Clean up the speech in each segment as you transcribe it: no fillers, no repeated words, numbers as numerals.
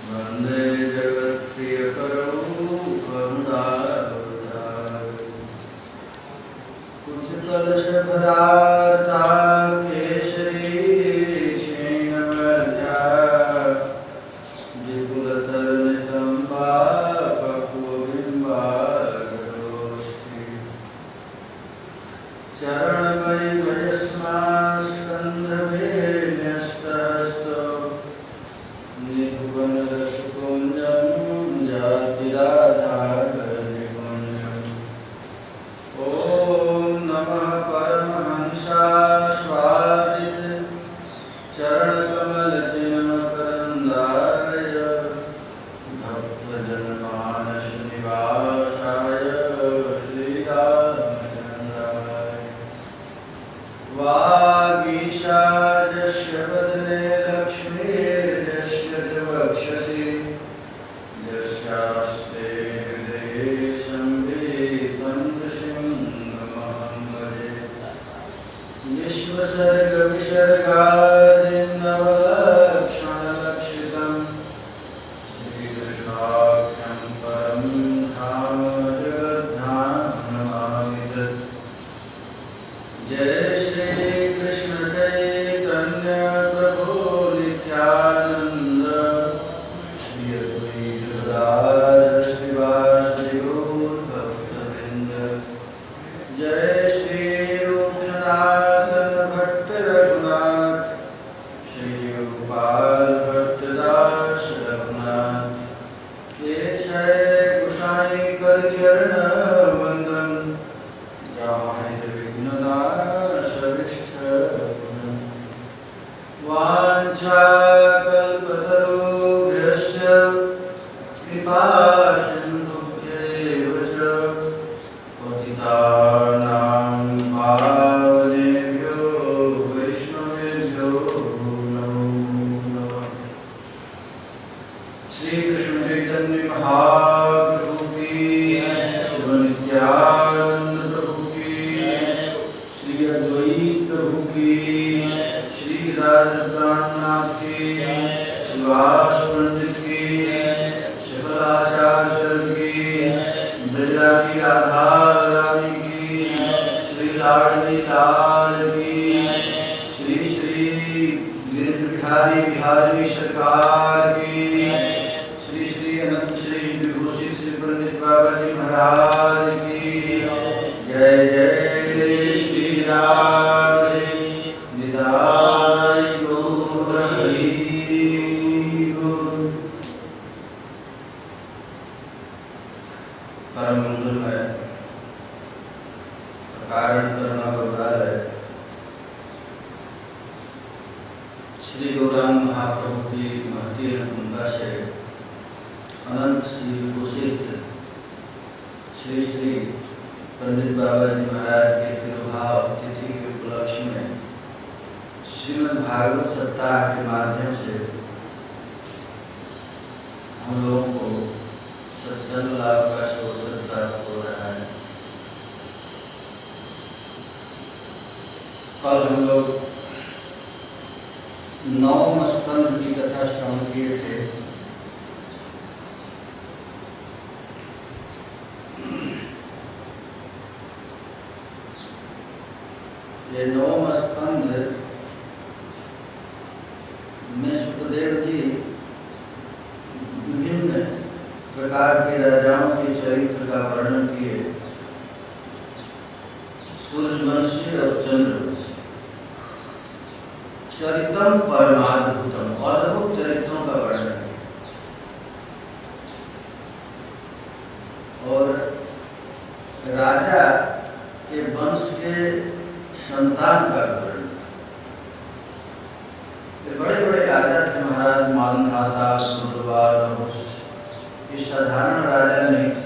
वंदे जगत्प्रियकरौ करुणावतारौ कुचकलशभरार्ता केसरी क्षीणवद्या जिगुलतरनितम्बा पक्वबिम्बागरोष्ठी चरणवैभयस्मास्कन्धवेन्यस्तस्तो निभुवनरसपुञ्जं जातिराधारनिपुण्यम् ॐ नमः परमहंसास्वादित चरणकमलचिन्मकरन्दाय भक्तजनमानसनिवासाय श्रीरामचन्द्राय वागीशाजस्य वदने लक्ष्मीर्यस्य च वक्षसि यस्यास्ते हृदये संवितं नृसिंहमहं भजे विश्वसर्गविसर्गादिं नवलक्षणलक्षितं श्रीकृष्णाख्यं परं धाम जगद्धाम नमामि तत् जय श्री कृष्ण चैतन्य प्रभु नित्यानंद श्री अद्वैत गदाधर श्रीवासदि गौर भक्तवृंद जय श्री रूप सनातन भट्ट रघुनाथ श्री गोपाल भट्टदास रघुनाथ ये छय गुसाई कर चरण वंदन जाहिर विघ्ननाशविष्ठम् वाञ्छाकल्पतरुभ्यश्च कृपासिन्धुभ्यैव च पतितानां पावनेभ्यो वैष्णवेभ्यो नमो नमः। श्री कृष्ण चैतन्य महाप्रभु की शिव नित्यानंद प्रभु की श्री अद्वैत प्रभु की श्री राधा प्राणनाथ की सुभाष पंडित की शिवराचार्य की ब्रजा की राधा रानी की श्री लाडली लाल की श्री श्री गिरिन्द्र बिहारी बिहारी सरकार की श्री श्री अनंत श्री विभूषित श्री पंडित बाबा जी महाराज की जय जय श्री राधे निताय गौर हरि बोल। परम मंगलमय कारण करुणा प्रभुराय श्री गौरांग महाप्रभु की महती अनुकंपा से अनंत श्री विभूषित श्री श्री पंडित बाबा जी महाराज के तिरुभाव तिथि के उपलक्ष्य में श्रीमद् भागवत सप्ताह के माध्यम से हम लोगों को सत्संग लाभ का अवसर प्राप्त हो रहा है। कल हम लोग नवम स्कंद की कथा श्रवण किए थे। ये नवम स्कंद में सुखदेव जी विभिन्न प्रकार के राजाओं के चरित्र का वर्णन किए, सूर्यवंशी और चंद्रवंशी। चरितम परमाद्भुतम, अद्भुत चरित्रों का वर्णन किया और राजा के वंश के संतान का वर्णन। बड़े बड़े राजा थे महाराज, मानधाता, सुरवा, नहुष। ये साधारण राजा नहीं थे।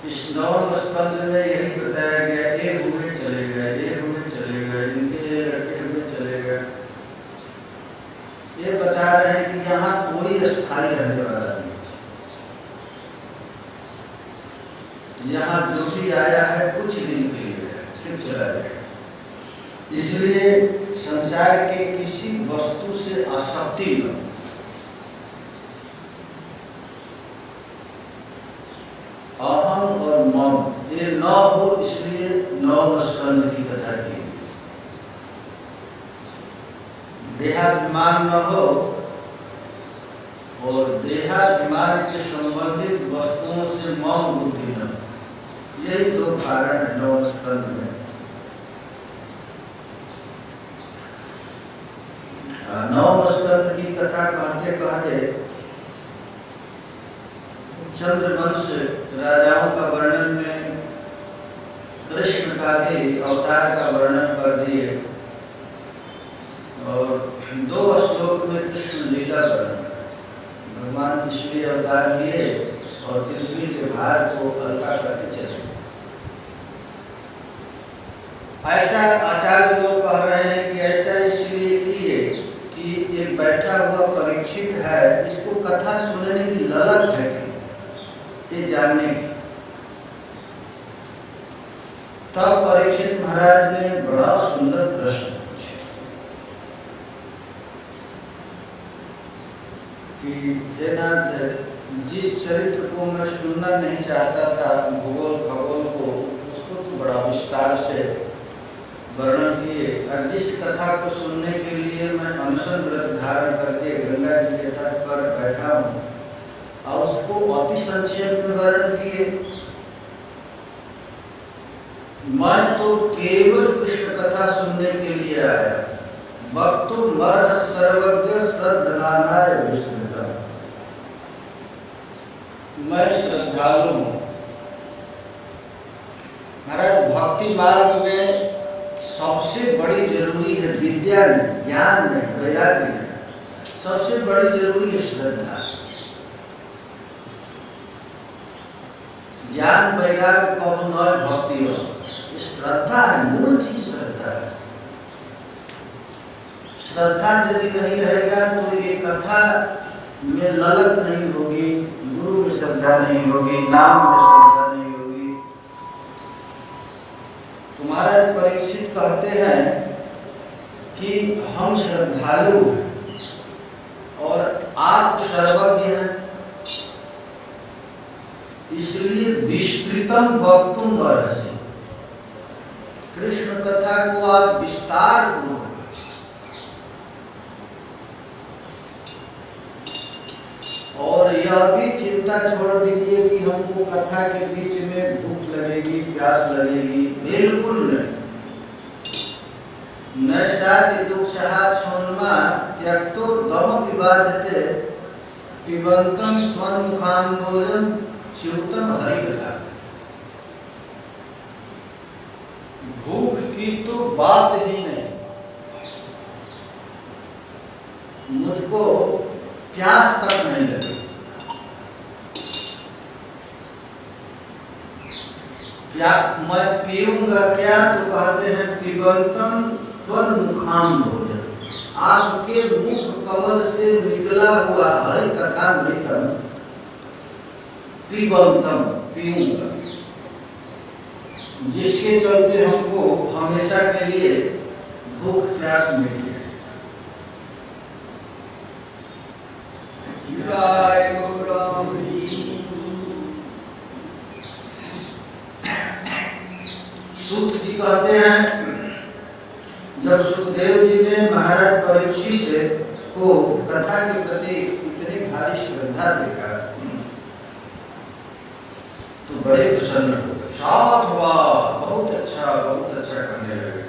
इस नवम स्कंद में यही बताया गया, ये हुए चले गए, ये हुए चले गए, इनके रखे हुए चले गए। ये बता रहे हैं कि यहाँ कोई स्थायी रहने वाला नहीं। यहाँ जो भी आया है कुछ दिन के लिए है, फिर चला जाएगा। इसलिए संसार के किसी वस्तु से आसक्ति न, 9 स्कंद की कथा की। देहाभिमान न हो और देहाभिमान के संबंधित वस्तुओं से मौन बुद्धि न, यही 2 कारण है 9 स्कंद में। 9 स्कंद की कथा कहते कहते चंद्रवंश राजाओं का वर्णन में कृष्ण का भी अवतार का वर्णन कर दिए और 2 श्लोक में कृष्ण लीला वर्णन। भगवान इसलिए अवतार लिए और पृथ्वी के भार को हल्का करके चले। ऐसा आचार्य लोग कह रहे हैं कि ऐसा इसलिए किए कि एक बैठा हुआ परीक्षित है, इसको कथा सुनने की ललक है, ये जानने की। तब परीक्षित महाराज ने बड़ा सुंदर प्रश्न पूछा कि हे नाथ, जिस चरित्र को मैं सुनना नहीं चाहता था, भूगोल खगोल को, उसको तो बड़ा विस्तार से वर्णन किए, और जिस कथा को सुनने के लिए मैं अनशन व्रत धारण करके गंगा जी के तट पर बैठा हूँ और उसको अति संक्षेप में वर्णन किए। मैं तो केवल कृष्ण कथा सुनने के लिए आया। वक्तु मरस सर्वज्ञ श्रद्धनानाय विष्णुता। मैं श्रद्धालु हूँ महाराज। भक्ति मार्ग में सबसे बड़ी जरूरी है विद्या में, ज्ञान में, वैराग्य में सबसे बड़ी जरूरी है श्रद्धा। ज्ञान वैराग्य को नय भक्ति हो, श्रद्धा है, मूल चीज श्रद्धा है। श्रद्धा यदि नहीं रहेगा तो ये कथा में ललक नहीं होगी, गुरु में श्रद्धा नहीं होगी, नाम में श्रद्धा नहीं होगी। तुम्हारा परीक्षित कहते हैं कि हम श्रद्धालु हैं और आप सर्वज्ञ हैं, इसलिए विस्तृतम वक्तुम अर्हसि। कृष्ण कथा को आप विस्तार पूर्वक, और यह भी चिंता छोड़ दीजिए कि हमको कथा के बीच में भूख लगेगी, प्यास लगेगी, बिल्कुल नहीं। नैषाति दुःखः क्षौन्मा त्यक्तो दम विवादते पिबंतम त्वन्मुखाम्बोजं च्युतम हरिकथा। भूख की तो बात ही नहीं, मुझको प्यास तक नहीं लगी। मैं पीऊंगा क्या तो कहते हैं पिबंतम त्वन्मुखाम्बोजं। आपके मुख कमल से निकला हुआ हरि कथामृतम पिबंतम, पीऊंगा, जिसके चलते हमको हमेशा के लिए भूख प्यास मिट जाए। जय गौरांगी। सूत जी कहते हैं, जब सुखदेव जी ने महाराज परीक्षित को कथा के प्रति इतनी भारी श्रद्धा देखा तो बड़े प्रसन्न हो गए। साधुवाद, बहुत अच्छा कहने लगे।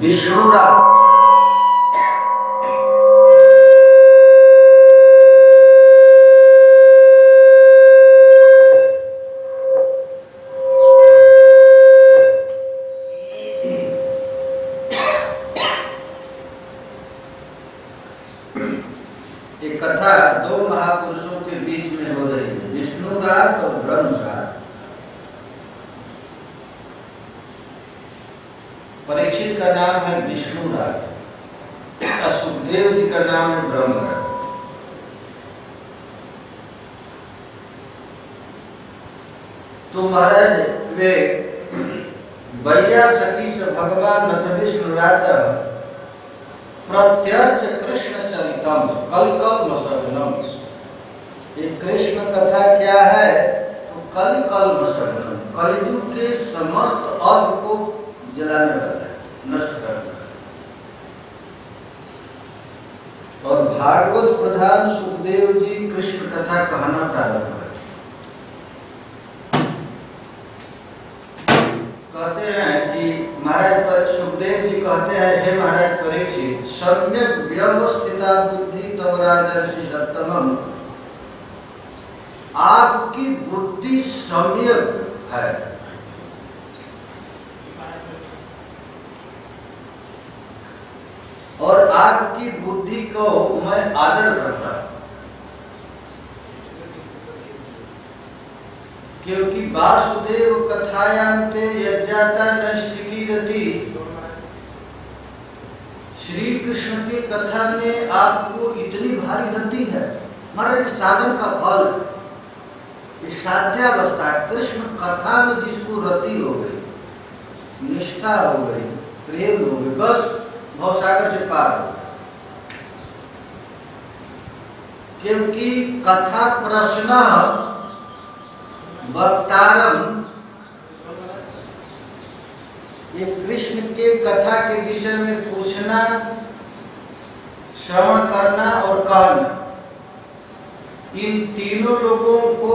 विष्णुराज एक कथा 2 महापुरुषों के बीच में हो रही है, विष्णुराज और ब्रह्मराज। परीक्षित का नाम है विष्णुराज और सुखदेव जी का नाम है ब्रह्मराज। तो महाराज वे बैया सखी से भगवान नथ विष्णुराज प्रत्यर्च कृष्ण चरितम कल कल मसगनम। ये कृष्ण कथा क्या है तो कलि कल्मषम, कलियुग के समस्त अग को जलाने वाला है, नष्ट करने वाला है। और भागवत प्रधान सुखदेव जी कृष्ण कथा कहना प्रारंभ करते, कहते हैं कि महाराज पर सुखदेव जी कहते हैं, हे महाराज परीक्षित, सम्यक व्यवस्थिता बुद्धि तव राजर्षि सत्तमम, आपकी बुद्धि सम्यक है, और आपकी बुद्धि को मैं आदर करता हूं, क्योंकि वासुदेव कथायां ते यज्जाता नष्टिकीरति, श्री कृष्ण की कथा में आपको इतनी भारी रति है। महाराज साधन का फल है, इस साध्यावस्था कृष्ण कथा में जिसको रति हो गई, निष्ठा हो गई, प्रेम हो गई, बस भवसागर से पार हो गया। क्योंकि कथा प्रश्न वक्तारम, ये कृष्ण के कथा के विषय में पूछना, श्रवण करना और कहना, इन तीनों लोगों को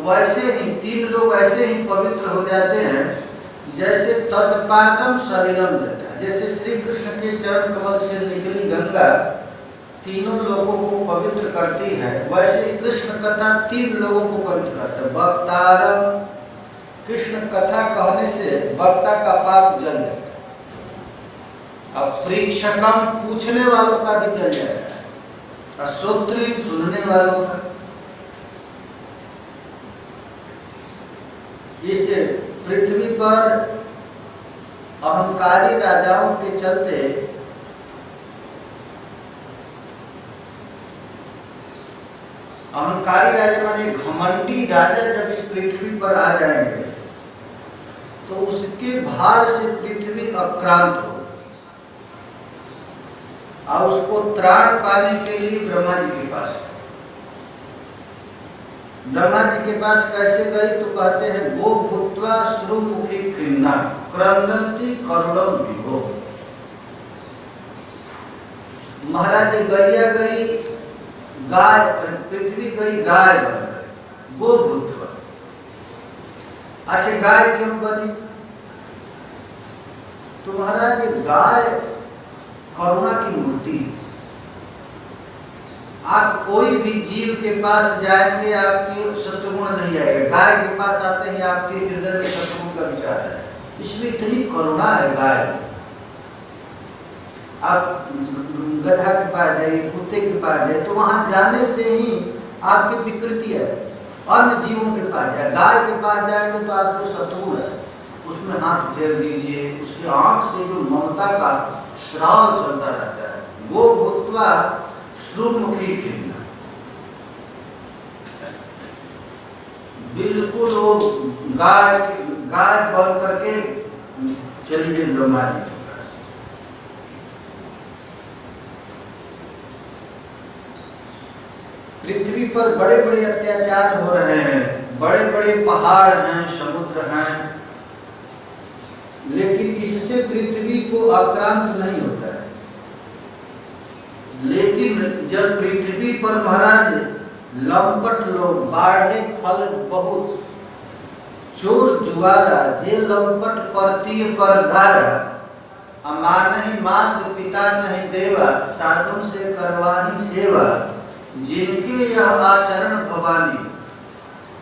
वैसे ही, तीन लोग ऐसे ही पवित्र हो जाते हैं जैसे तत्पादम शरीरम जटा, जैसे श्री कृष्ण के चरण कमल से निकली गंगा तीनों लोगों को पवित्र करती है, वैसे कृष्ण कथा तीन लोगों को पवित्र करता है। वक्तारम, कृष्ण कथा कहने से वक्ता का पाप जल जाता है, अब प्रेक्षकम, पूछने वालों का भी जल जाता है, और श्रोत्री, सुनने वालों का। इस पृथ्वी पर अहंकारी राजाओं के चलते अहंकारी राजा माने घमंडी राजा जब इस पृथ्वी पर आ जाएंगे तो उसके भार से पृथ्वी अक्रांत हो, और उसको त्राण पाने के लिए ब्रह्मा जी के पास गए। ब्रह्मा जी के पास कैसे गई तो कहते हैं, गो भूत्वा श्रुमुखी खिन्ना क्रंदंती करुणम विभो। महाराज गरिया गई गाय, पृथ्वी गई गाय बनकर, गो भूत्वा। अच्छा गाय क्यों बनी? तो महाराज गाय करुणा की मूर्ति है। आप कोई भी जीव के पास जाएंगे आपके शत्रुगुण नहीं आएगा, गाय के पास आते ही आपके हृदय में शत्रुगुण का विचार है, इसमें इतनी करुणा है गाय। आप गधा के पास जाइए, कुत्ते के पास जाइए, तो वहां जाने से ही आपकी विकृति है। अन्य जीवों के पास जाए, गाय के पास जाएंगे तो आपको शत्रु है, उसमें हाथ फेर दीजिए, उसकी आंख से जो ममता का श्राव चलता रहता है। वो भूतवा श्रुमुखी खिन्ना, बिल्कुल वो गाय बन करके चली गई ब्रह्मा जी के पास। पृथ्वी पर बड़े बड़े अत्याचार हो रहे हैं, बड़े बड़े पहाड़ हैं, समुद्र हैं, लेकिन इससे पृथ्वी को आक्रांत नहीं होता है। लेकिन जब पृथ्वी पर महाराज लंपट लोग, बाढ़े फल बहुत, चोर जुआरा, जे लंपट परती पर धारा, अमानहि मात पिता नहीं देवा, साधु से करवाही सेवा, जिनके यह आचरण भवानी,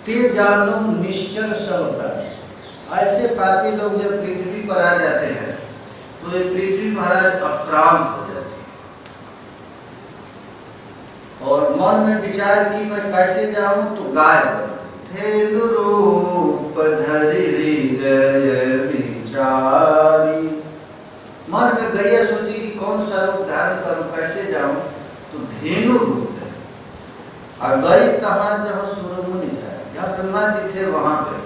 ते जानो निश्चल सब प्राणी। ऐसे पापी लोग जब पृथ्वी पर आ जाते हैं तो ये पृथ्वी महाराज आक्रांत हो जाती है। और मन में विचार की मैं कैसे जाऊं, तो गाय बन धेनु रूप धरि हृदय विचारी। मन में गैया सोची कि कौन सा रूप धारण करूं, कैसे जाऊं, तो धेनु रूप है, और गई तहां जहां सूर्यमुनि जाए, जहां ब्रह्मा जी थे वहां गए।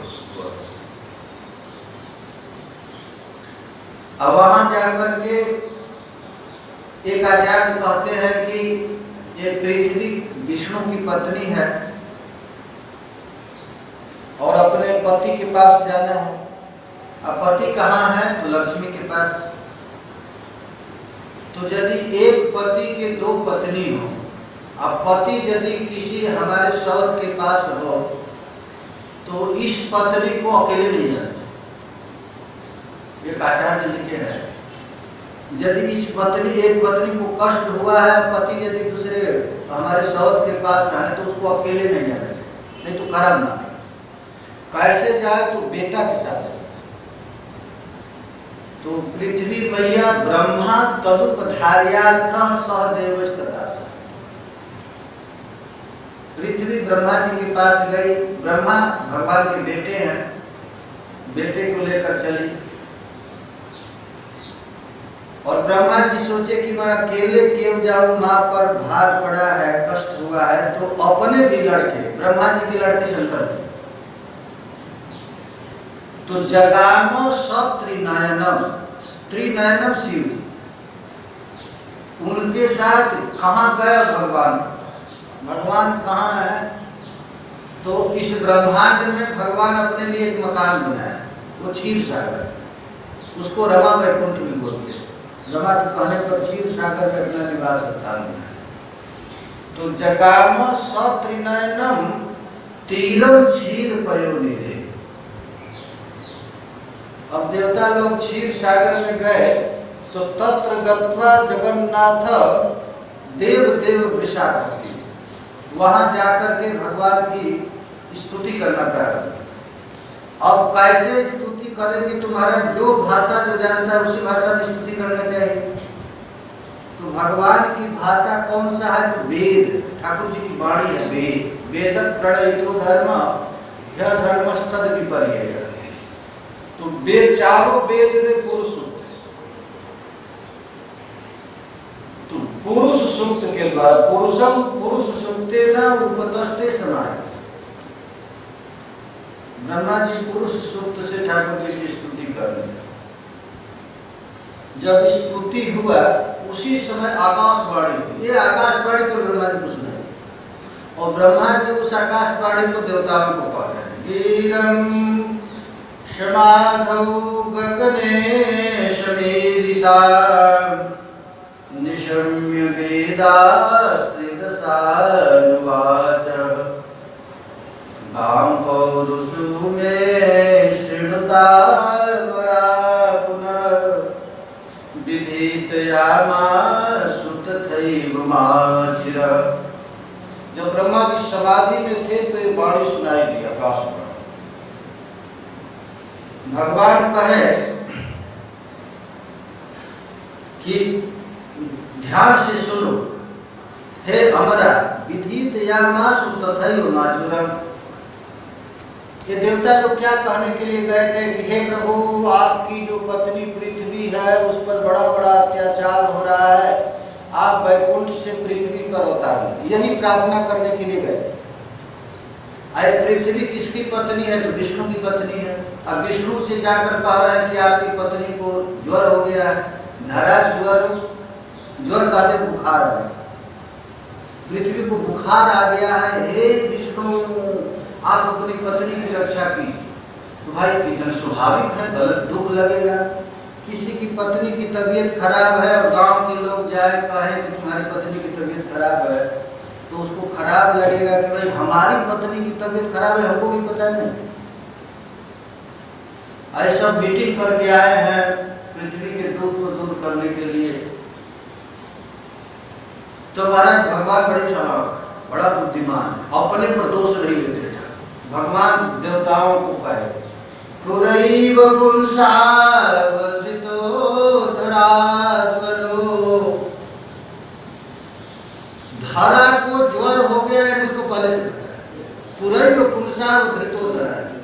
अब वहां जाकर के एक आचार्य कहते हैं कि ये पृथ्वी विष्णु की पत्नी है और अपने पति के पास जाना है। अब पति कहाँ है? तो लक्ष्मी के पास। तो यदि एक पति के दो पत्नी हो, अब पति यदि किसी हमारे सौत के पास हो तो इस पत्नी को अकेले नहीं जाना चाहिए। एक आचार्य लिखे हैं, यदि इस एक पत्नी को कष्ट हुआ है, पति यदि दूसरे हमारे सौत के पास है तो उसको अकेले नहीं जाना चाहिए, नहीं तो खराब माने। कैसे जाए? तो बेटा के साथ। तो पृथ्वी मैया ब्रह्मा तदुपधार्यार्थ सहदेवस्तदा। पृथ्वी ब्रह्मा जी के पास गई। ब्रह्मा भगवान के बेटे हैं, बेटे को लेकर चली। और ब्रह्मा जी सोचे कि मैं अकेले क्यों जाऊं, माँ पर भार पड़ा है, कष्ट हुआ है। तो अपने भी लड़के, ब्रह्मा जी के लड़के शंकर जी, तो जगामो सब त्रिनयनम, त्रिनयनम शिव जी, उनके साथ कहाँ गए भगवान? भगवान कहाँ है? तो इस ब्रह्मांड में भगवान अपने लिए एक मकान बनाया, वो क्षीर सागर। उसको रमा वैकुंठ भी बोलते हैं। रमा के कहने पर क्षीर सागर में अपना निवास स्थान बनाया। तो जगाम सत्रिनयनम तीरम क्षीर पयोनिधे। अब देवता लोग क्षीर सागर में गए तो तत्र गत्वा जगन्नाथ देव देव वृषा करती, वहां जाकर के भगवान की स्तुति करना प्रारंभ किया। अब कैसे स्तुति करेंगे? तुम्हारा जो भाषा जो जानता है उसी भाषा में स्तुति करना चाहिए। तो भगवान की भाषा कौन सा है? तो वेद, ठाकुर जी की वाणी है वेद। वेद प्रणयितो धर्म यह धर्मस्तद विपर्यय। तो वेद, चारों वेद में पुरुष सूक्त है। तो पुरुष सूक्त के द्वारा पुरुषम पुरुष सूक्तेन उपतस्ते समाय। ब्रह्मा जी पुरुष सूक्त से ठाकुर जी की स्तुति कर रहे हैं। जब स्तुति हुआ उसी समय आकाशवाणी हुई। ये आकाशवाणी को ब्रह्मा जी को सुनाई, और ब्रह्मा जी उस आकाशवाणी को देवताओं को कह रहे हैं, गीरम समाधौ गगने समेरिता निशम्य वेदास्त्रिदशानुवाच गां पौरुषु मे शृणुता वरा पुनः विधितयामासु तथैव माचिरा। जब ब्रह्मा जी समाधि में थे तो ये वाणी सुनाई दी आकाशवाणी। भगवान कहे कि ध्यान से सुनो, हे अमरा विधितयामासु तथैव माचुरम। ये देवता लोग क्या कहने के लिए गए थे कि हे प्रभु, आपकी जो पत्नी पृथ्वी है उस पर बड़ा बड़ा अत्याचार हो रहा है, आप वैकुंठ से पृथ्वी पर अवतार। यही प्रार्थना करने के लिए गए। अरे पृथ्वी किसकी पत्नी है? तो विष्णु की पत्नी है। अब विष्णु से जाकर कह रहे हैं कि आपकी पत्नी को ज्वर हो गया है। धरा ज्वर, ज्वर कहते बुखार है, पृथ्वी को बुखार आ गया है, हे विष्णु आप अपनी पत्नी की रक्षा कीजिए। तो भाई कितना स्वाभाविक है, गलत दुख लगेगा। किसी की पत्नी की तबीयत खराब है और गांव के लोग जाए कहें कि तुम्हारी पत्नी की तबीयत खराब है, तो उसको खराब लगेगा कि भाई हमारी पत्नी की तबीयत खराब है, हमको भी पता नहीं। ऐसा मीटिंग करके आए हैं पृथ्वी के दुख को दूर करने के लिए। तो महाराज भगवान बड़े चालाक, बड़ा बुद्धिमान, अपने पर दोष नहीं लेते। भगवान देवताओं को कहे पुरैव पुंसावधृतो धराज्वरो। धरा को ज्वर हो गया है, मुझको पहले से पता है। पुरैव पुंसावधृतो धराज्वरो।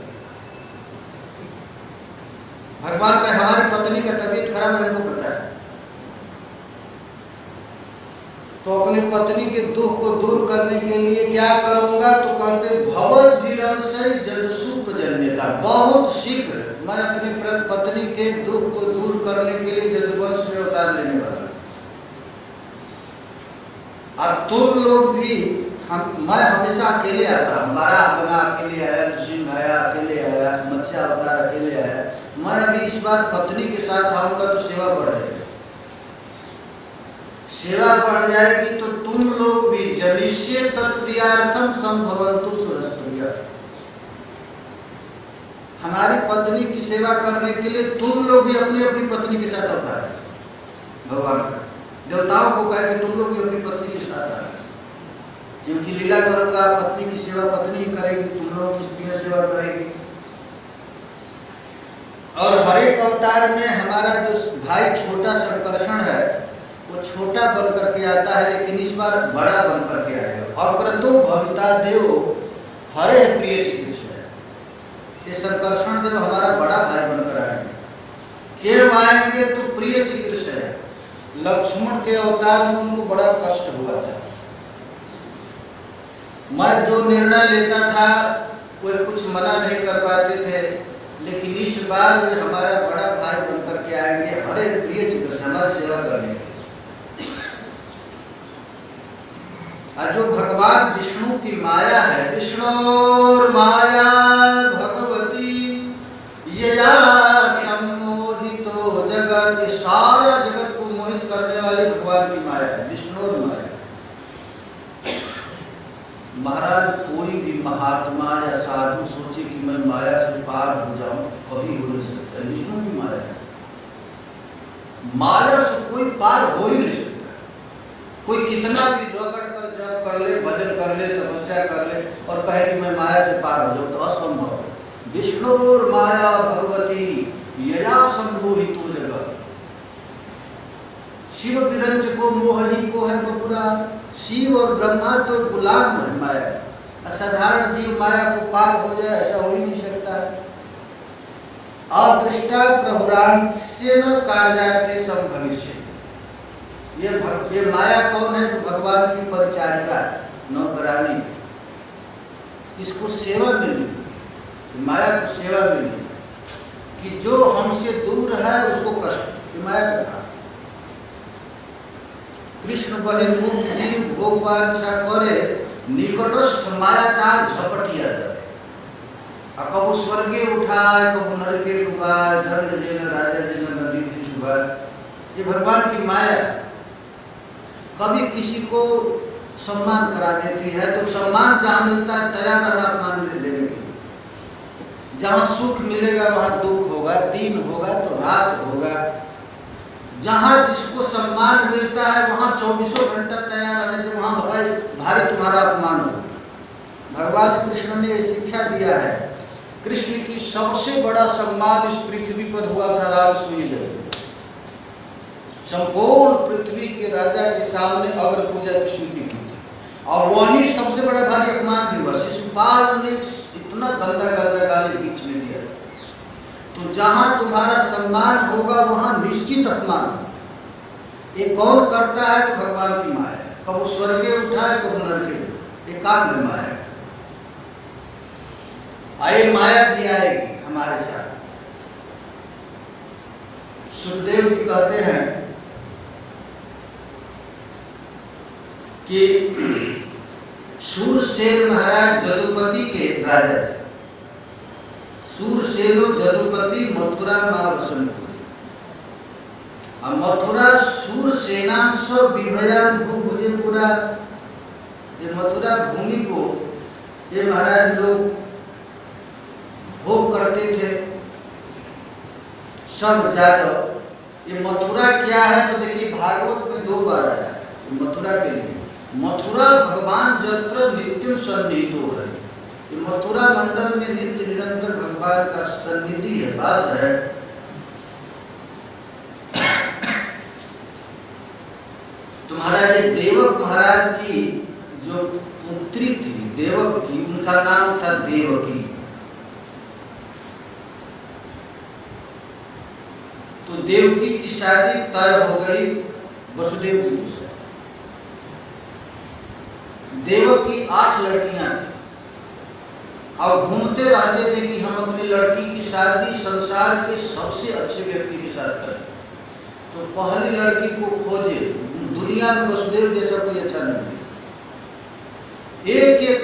भगवान का हमारी पत्नी का तबीयत खराब है, हमको पता है। तो अपनी पत्नी के दुख को दूर करने के लिए क्या करूंगा? तो कहते भवत विरंसय जलसूप जन्यता। बहुत शीघ्र मैं अपनी पत्नी के दुख को दूर करने के लिए जदुवंश में अवतार लेने वाला। और तुम लोग भी मैं हमेशा अकेले आता हूँ। बारह बना अकेले आया, नृसिंह आया अकेले आया, मत्स्य अवतार अकेले आया। मैं अभी इस बार पत्नी के साथ आऊँगा तो सेवा बढ़ जाएगी। सेवा बढ़ जाएगी तो तुम लोग भी जनिष्ये तत्प्रियार्थम संभवन्तु सुरस्त्रियः। हमारी पत्नी की सेवा करने के लिए तुम लोग भी अपनी अपनी पत्नी के साथ अवतार है। भगवान का देवताओं को कहे कि तुम लोग भी अपनी पत्नी के साथ आ रहे, क्योंकि लीला करूंगा, पत्नी की सेवा पत्नी करेगी, तुम लोगों की स्त्रियां सेवा करेगी। और हर एक अवतार में हमारा जो भाई छोटा संकर्षण है वो छोटा बन करके आता है, लेकिन इस बार बड़ा बन करके आएगा। अग्रतो भविता देव हरे प्रिय चिकित्सा है। ये संकर्षण देव हमारा बड़ा भाई बनकर आएंगे। क्यों आएंगे? तो प्रिय चिकित्सा है। लक्ष्मण के अवतार में उनको बड़ा कष्ट हुआ था। मैं जो निर्णय लेता था वो कुछ मना नहीं कर पाते थे, लेकिन इस बार वे हमारा बड़ा भाई बनकर के आएंगे, हरे प्रिय चिकित्सा, हमारी सेवा करने के। और जो भगवान विष्णु की माया है, विष्णुर माया भगवती यया सम्मोहितो जगत, सारा जगत को मोहित करने वाले भगवान की माया है, विष्णुर माया। महाराज कोई भी महात्मा या साधु सोचे कि मैं माया से पार हो जाऊं, कभी हो नहीं सकता। विष्णु की माया है। माया से कोई पार हो ही नहीं सकता। कोई कितना भी रगड़ कर जप कर ले, भजन कर ले, तपस्या कर ले और कहे कि मैं माया से पार हो जाऊं, तो असंभव है। विष्णुर माया भगवती यया सम्मोहितो जगत। शिव विरंच को मोहि को है बपुरा। शिव और ब्रह्मा तो गुलाम है माया। साधारण जीव माया को पार हो जाए ऐसा हो ही नहीं सकता। अदृष्टा प्रभुरांस्येन कार्यार्थे संभविष्यति। ये माया कौन है? तो भगवान की परिचारिका, नौकरानी। इसको सेवा मिली, माया को सेवा मिली कि जो हमसे दूर है उसको कष्ट, ये माया का काम। कृष्ण बहिर्मुख जीव भोगवांछा करे, निकटस्थ माया तार झपटिया जाए। कबू स्वर्गे उठाए, कबू नरके डुबाए, दंड जेल राजा जेल नदी की डुबाए। ये भगवान की माया कभी किसी को सम्मान करा देती है, तो सम्मान जहाँ मिलता है तैयार रहना अपमान लेने के लिए। जहाँ सुख मिलेगा वहाँ दुख होगा, दिन होगा तो रात होगा। जहाँ जिसको सम्मान मिलता है वहाँ 24 घंटा तैयार रहने से वहाँ भारी तुम्हारा अपमान होगा। भगवान कृष्ण ने शिक्षा दिया है। कृष्ण की सबसे बड़ा सम्मान इस पृथ्वी पर हुआ था राजसूय यज्ञ। संपूर्ण पृथ्वी के राजा के सामने अग्र पूजा कृष्ण की थी, और वही सबसे बड़ा भारी अपमान भी हुआ। शिशुपाल ने इतना गंदा गंदा गाली बीच में दिया। तो जहां तुम्हारा सम्मान होगा वहां निश्चित अपमान। ये कौन करता है? तो भगवान की माया। कब स्वर्गे उठाए, कब नरके, ये काम है माया। आए माया भी आएगी हमारे साथ। सुखदेव जी कहते हैं कि सूरसेन महाराज जदुपति के राजा थे। सूरसेनो जदुपति मथुरा महावसनपुर। मथुरा सूरसेना स्व विभयान भूभुजेपुरा। ये मथुरा भूमि को ये महाराज लोग भोग करते थे, सब जादव। ये मथुरा क्या है? तो देखिए भागवत में 2 बार आया मथुरा के लिए। मथुरा भगवान जत्र नित्यम सन्निहितो है। ये मथुरा मंडल में नित्य निरंतर भगवान का सन्निधि है, वास है। तुम्हारा ये देवक महाराज की जो पुत्री थी देवक की, उनका नाम था देवकी। तो देवकी की शादी तय हो गई वसुदेव जी से। देवक की 8 लड़कियां थी और घूमते रहते थे कि हम अपनी लड़की की शादी संसार के सबसे अच्छे व्यक्ति के साथ करें। तो पहली लड़की को खोजे, दुनिया में वसुदेव जैसा कोई अच्छा नहीं।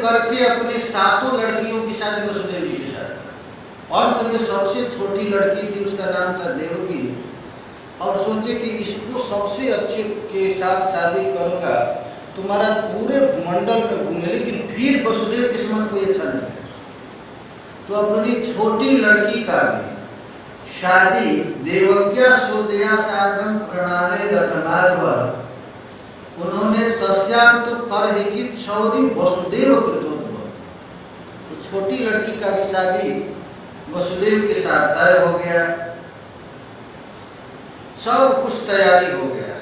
करके अपने 7 लड़कियों की शादी वसुदेव जी के साथ करा। अंत में सबसे छोटी लड़की थी, उसका नाम था देवकी। और सोचे कि इसको सबसे अच्छे के साथ शादी करूंगा तो हमारा पूरे भूमंडल में घूमे, लेकिन फिर वसुदेव के समान कोई अच्छा नहीं है। तो अपनी छोटी लड़की का भी शादी देवक्या सोदया साधन प्रणाले रथमार्व, उन्होंने तस्याम तो करहिचित शौरी वसुदेव कृतोद्भव। तो छोटी लड़की का भी शादी वसुदेव के साथ तय हो गया, सब कुछ तैयारी हो गया है।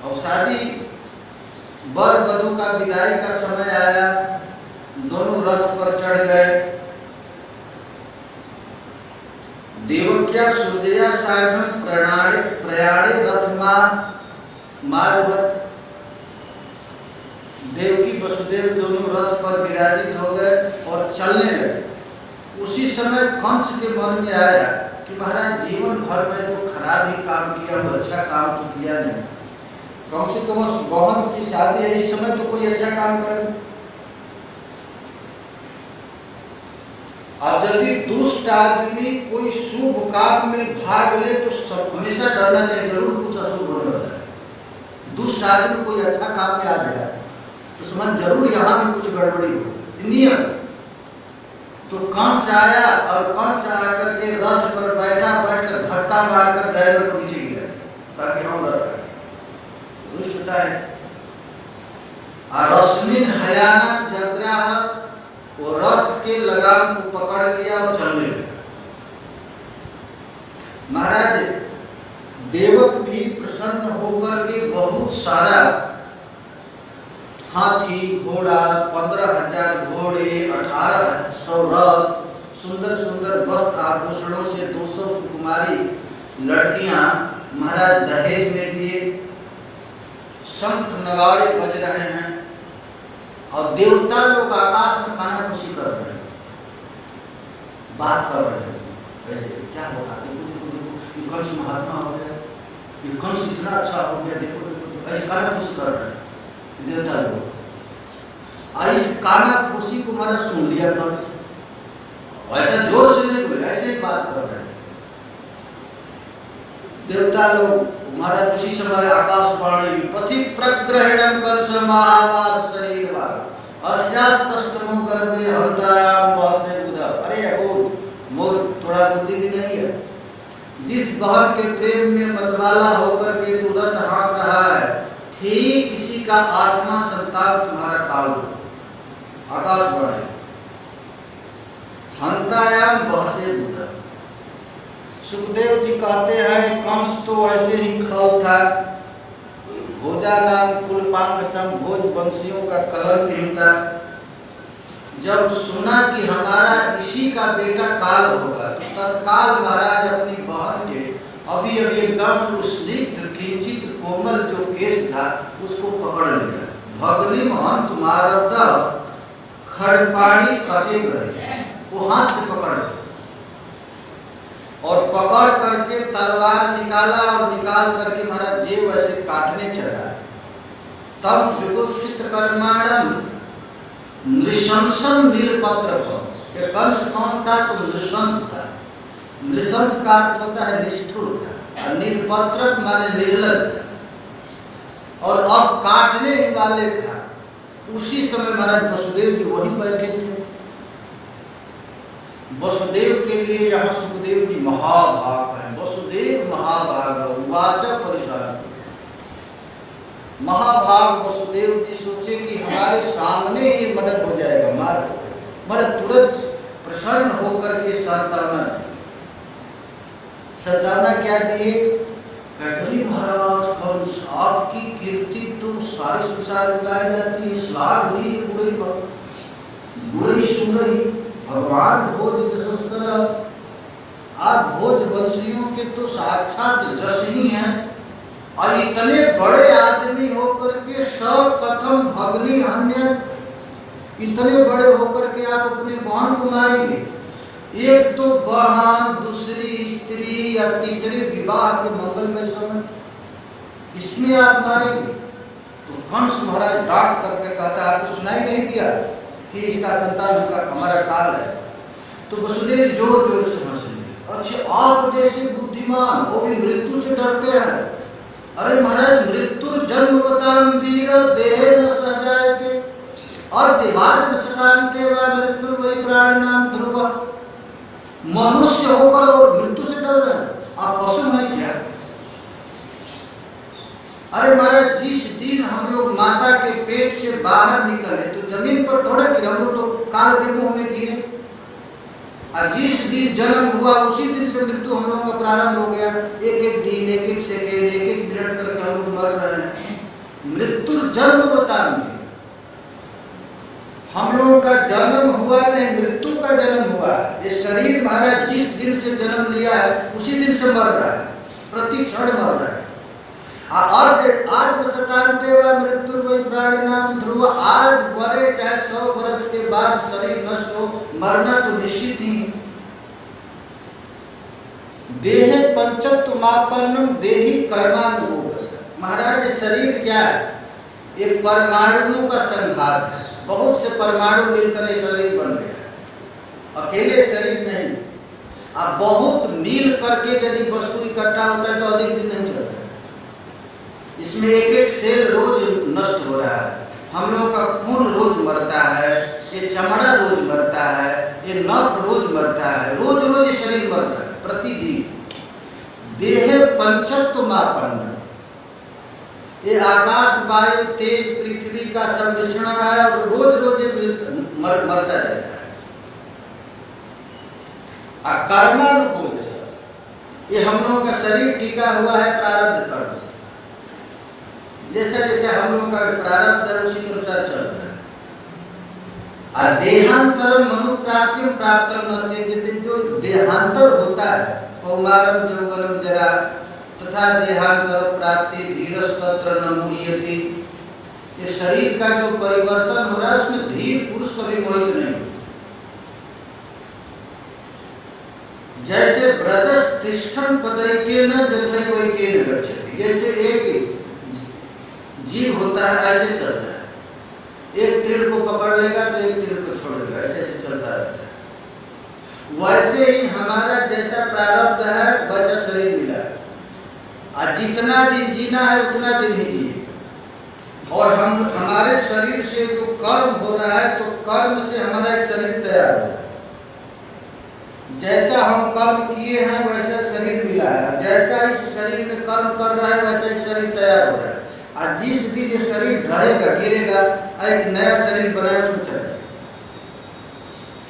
और शादी वर वधू का विदाई का समय आया, दोनों रथ पर चढ़ गए। देवक्या सुरजया साधन प्रयाणे रथमा मारुवत, देवकी वसुदेव दोनों रथ पर विराजित हो गए और चलने लगे। उसी समय कंस के मन में आया कि महाराज जीवन भर में तो खराब ही काम किया, अच्छा काम तो किया नहीं, कम से कम उस बहन की शादी है, इस समय तो कोई अच्छा काम करे। और यदि दुष्ट आदमी कोई शुभ काम में भाग ले तो सब हमेशा डरना चाहिए, जरूर कुछ अशुभ होने वाला है। दुष्ट आदमी कोई अच्छा काम में आ गया तो समझ जरूर यहाँ भी कुछ गड़बड़ी हो, नियम। तो कंस आया और कंस आकर के रथ पर बैठकर धक्का मारकर ड्राइवर को पीछे गिरा ताकि हम रथ आए। दुष्टता है। रश्मिन हयाना जग्राह, वो रथ के लगाम को पकड़ लिया और चलने लगा। महाराज देवक भी प्रसन्न होकर के बहुत सारा हाथी घोड़ा, 15,000 घोड़े, 1800 रथ, सुंदर सुंदर वस्त्र आभूषणों से 200 सुकुमारी लड़कियां महाराज दहेज में दिए। शंख नगाड़े बज रहे हैं और देवता लोग आकाश में कानाफूसी कर रहे हैं, बात कर रहे हैं। ऐसे क्या होगा, देखो देखो देखो, ये कंस महात्मा हो गया, ये कंस इतना अच्छा हो गया, देखो देखो, ऐसे कानाफूसी कर रहे हैं देवता लोग। और इस कानाफूसी को हमारा सुन लिया कंस, ऐसा जोर से नहीं बोले, ऐसे ही बात कर रहे हैं देवता लोग। महाराज उसी समय आकाशवाणी पथि प्रग्रहणम कंस महावास शरीरवान अस्यास्तष्टमो गर्भे हंतायाम बहुते बुधा। अरे अबोध मूर्ख, थोड़ा बुद्धि भी नहीं है। जिस बहन के प्रेम में मतवाला होकर के तुरंत हाँक रहा है, ठीक इसी का 8वां संतान तुम्हारा काल हो। आकाशवाणी हंतायाम बहुते बुधा। सुखदेव जी कहते हैं कंस तो ऐसे ही खल था, भोजा नाम कुलपांग सम भोज वंशियों का कलंक था। जब सुना कि हमारा इसी का बेटा काल होगा तो तत्काल महाराज अपनी बहन के अभी अभी एकदम स्निग्ध किंचित कोमल जो केस था उसको पकड़ लिया। भगनी महंत मारद खड़पाणी कचेक रही, वो हाथ से पकड़ लिया और पकड़ करके तलवार निकाला और निकाल करके महाराज जेब ऐसे काटने चला। तब जुगुप्सित कर्माणम नृशंसन निरपत्र भव। ये कंस कौन था? तो नृशंस था। नृशंस का अर्थ होता है निष्ठुर था, और निरपत्रक माने निर्लज था, और अब काटने ही वाले था। उसी समय महाराज वसुदेव जी वहीं बैठे थे। वसुदेव के लिए यहाँ सुखदेव जी महाभाग है। वसुदेव महाभाग उवाच परिशान। महाभाग वसुदेव जी सोचे कि हमारे सामने ये मर्डर हो जाएगा, मार तुरंत प्रसन्न होकर के संतावना क्या दिए? कहते महाराज कंस आपकी कीर्ति तो सारे संसार में गाई जाती है, श्लाघ नहीं बुढ़ई सुन रही भगवान भोज जसस्कर। आप भोज वंशियों के तो साक्षात जस ही हैं, और इतने बड़े आदमी होकर के सब कथम भगनी अन्य, इतने बड़े होकर के आप अपनी बहन को मारेंगे। एक तो बहन, दूसरी स्त्री या तीसरे विवाह के मंगल में समय, इसमें आप मारेंगे। तो कंस महाराज डांट करके कहता है आपको सुनाई नहीं दिया कि इसका संतान हमारा काल है। तो वसुदेव जोर जोर से हंस लिए। अच्छा आप जैसे बुद्धिमान वो भी मृत्यु से डरते हैं। अरे महाराज मृत्यु जन्मवताम वीर देह न सजायते और देवाद सकांते व मृत्यु वही प्राणिनाम ध्रुव। मनुष्य होकर और मृत्यु से डर रहे हैं, आप पशु हैं क्या? अरे महाराज जिस दिन हम लोग माता के पेट से बाहर निकले तो जमीन पर थोड़े गिरे, हम लोग तो काल के मुंह में गिरे। और जिस दिन जन्म हुआ उसी दिन से मृत्यु हम लोगों का प्रारंभ हो गया। एक एक दिन, एक एक सेकेंड, एक एक मिनट करके हम लोग मर रहे हैं। मृत्यु जन्म बताएंगे, हम लोगों का जन्म हुआ नहीं, मृत्यु का जन्म हुआ। ये शरीर महाराज जिस दिन से जन्म लिया है उसी दिन से मर रहा है, प्रति क्षण मर रहा है। आज सतांते व मृत्यु वही प्राणिनाम ध्रुव। आज मरे चाहे 100 वर्ष के बाद शरीर नष्ट हो, मरना तो निश्चित ही। देह पंचत्वमापन्नम देहि कर्मानुभोगः। महाराज शरीर क्या है? एक परमाणुओं का संघात है। बहुत से परमाणु मिलकर ये शरीर बन गया, अकेले शरीर नहीं। अब बहुत मिल करके यदि वस्तु इकट्ठा होता है तो अधिक दिन नहीं चलता। इसमें एक एक सेल रोज नष्ट हो रहा है। हम लोगों का खून रोज मरता है, ये चमड़ा रोज मरता है, ये नख रोज मरता है, रोज रोज ये शरीर मर रहा है प्रतिदिन। देह पंचत्वमापन्न, ये आकाश वायु तेज पृथ्वी का सम्मिश्रण है और रोज रोज ये मरता जाता है। और कर्मानुकूल ये हम लोगों का शरीर टिका हुआ है प्रारब्ध कर्म से। जैसा जैसा हम लोगों का प्रारब्ध है उसी के अनुसार चल रहा है। और देहांतर मनु प्राप्ति प्राप्त न, जो देहांतर होता है कौमारम यौवनम जरा तथा देहांतर प्राप्ति धीरस्तत्र न मुह्यति। ये शरीर का जो परिवर्तन हो रहा है उसमें धीर पुरुष कभी मोहित नहीं होता। जैसे ब्रजस तिष्ठन पदैकेन जथैवैकेन गच्छति। जैसे एक जीव होता है ऐसे चलता है, एक तीर को पकड़ लेगा तो एक तीर को छोड़ेगा, ऐसे ऐसे चलता रहता है। वैसे ही हमारा जैसा प्रारब्ध है वैसा शरीर मिला है। और जितना दिन जीना है उतना दिन ही जिए। और हम हमारे शरीर से जो कर्म हो रहा है तो कर्म से हमारा एक शरीर तैयार हो रहा है। जैसा हम कर्म किए हैं वैसा शरीर मिला है। जैसा इस शरीर में कर्म कर रहा है वैसा एक शरीर तैयार हो रहा है। और जिस दिन ये शरीर ढहेगा गिरेगा एक नया शरीर बनाया उसमें चलेगा।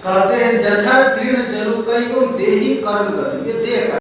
कहते हैं जथा तृण जलुकैवम देहि कर्म गति। ये देह